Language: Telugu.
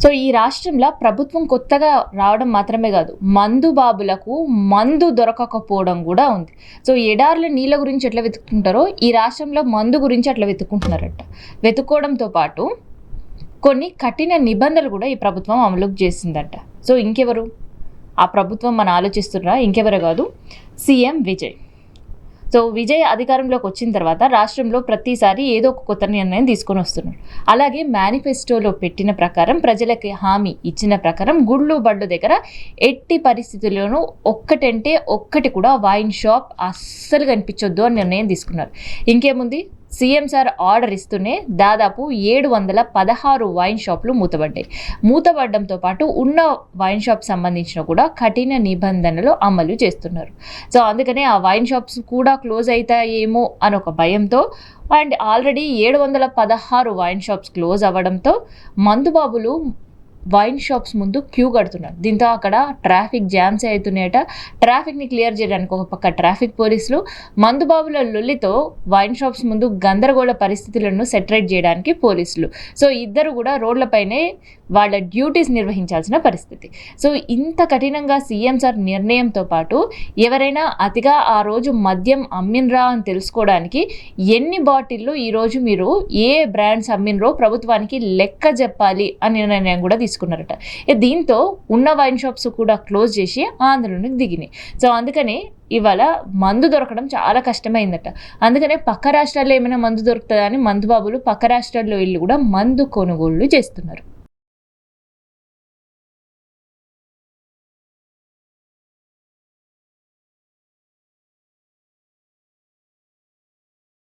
సో ఈ రాష్ట్రంలో ప్రభుత్వం కొత్తగా రావడం మాత్రమే కాదు, మందు బాబులకు మందు దొరకకపోవడం కూడా ఉంది. సో ఎడార్ల నీళ్ళ గురించి ఎట్లా వెతుక్కుంటారో ఈ రాష్ట్రంలో మందు గురించి అట్లా వెతుక్కుంటున్నారట. వెతుక్కోవడంతో పాటు కొన్ని కఠిన నిబంధనలు కూడా ఈ ప్రభుత్వం అమలుకు చేసిందట. సో ఇంకెవరు ఆ ప్రభుత్వం మనం ఆలోచిస్తున్నారా? ఇంకెవరు కాదు, సీఎం విజయ్. సో విజయ్ అధికారంలోకి వచ్చిన తర్వాత రాష్ట్రంలో ప్రతిసారి ఏదో ఒక కొత్త నిర్ణయం తీసుకొని వస్తున్నారు. అలాగే మేనిఫెస్టోలో పెట్టిన ప్రకారం, ప్రజలకి హామీ ఇచ్చిన ప్రకారం గుళ్ళు బళ్ళు దగ్గర ఎట్టి పరిస్థితుల్లోనూ ఒక్కటంటే ఒక్కటి కూడా వైన్ షాప్ అస్సలు కనిపించొద్దు అని నిర్ణయం తీసుకున్నారు. ఇంకేముంది, సీఎం సార్ ఆర్డర్ ఇస్తూనే దాదాపు 716 వైన్ షాపులు మూతబడ్డాయి. మూతబడ్డంతో పాటు ఉన్న వైన్ షాప్ సంబంధించిన కూడా కఠిన నిబంధనలు అమలు చేస్తున్నారు. సో అందుకనే ఆ వైన్ షాప్స్ కూడా క్లోజ్ అవుతాయేమో అని ఒక భయంతో, and already 716 wine shops close అవ్వడంతో మందుబాబులు వైన్ షాప్స్ ముందు క్యూ కడుతున్నారు. దీంతో అక్కడ ట్రాఫిక్ జామ్స్ అవుతున్నాయట. ట్రాఫిక్ని క్లియర్ చేయడానికి ఒక పక్క ట్రాఫిక్ పోలీసులు, మందుబాబుల లొల్లితో వైన్ షాప్స్ ముందు గందరగోళ పరిస్థితులను సెటరేట్ చేయడానికి పోలీసులు. సో ఇద్దరు కూడా రోడ్లపైనే వాళ్ళ డ్యూటీస్ నిర్వహించాల్సిన పరిస్థితి. సో ఇంత కఠినంగా సీఎం సార్ నిర్ణయంతో పాటు ఎవరైనా అతిగా ఆ రోజు మద్యం అమ్మినరా అని తెలుసుకోవడానికి ఎన్ని బాటిల్లో ఈరోజు మీరు ఏ బ్రాండ్స్ అమ్మినరో ప్రభుత్వానికి లెక్క చెప్పాలి అని నిర్ణయం కూడా తీసుకున్నారట. దీంతో ఉన్న వైన్ షాప్స్ కూడా క్లోజ్ చేసి ఆందోళనకు దిగినాయి. సో అందుకని ఇవాళ మందు దొరకడం చాలా కష్టమైందట. అందుకనే పక్క రాష్ట్రాల్లో ఏమైనా మందు దొరుకుతుందా అని మందుబాబులు పక్క రాష్ట్రాల్లో వెళ్ళి కూడా మందు కొనుగోళ్లు చేస్తున్నారు.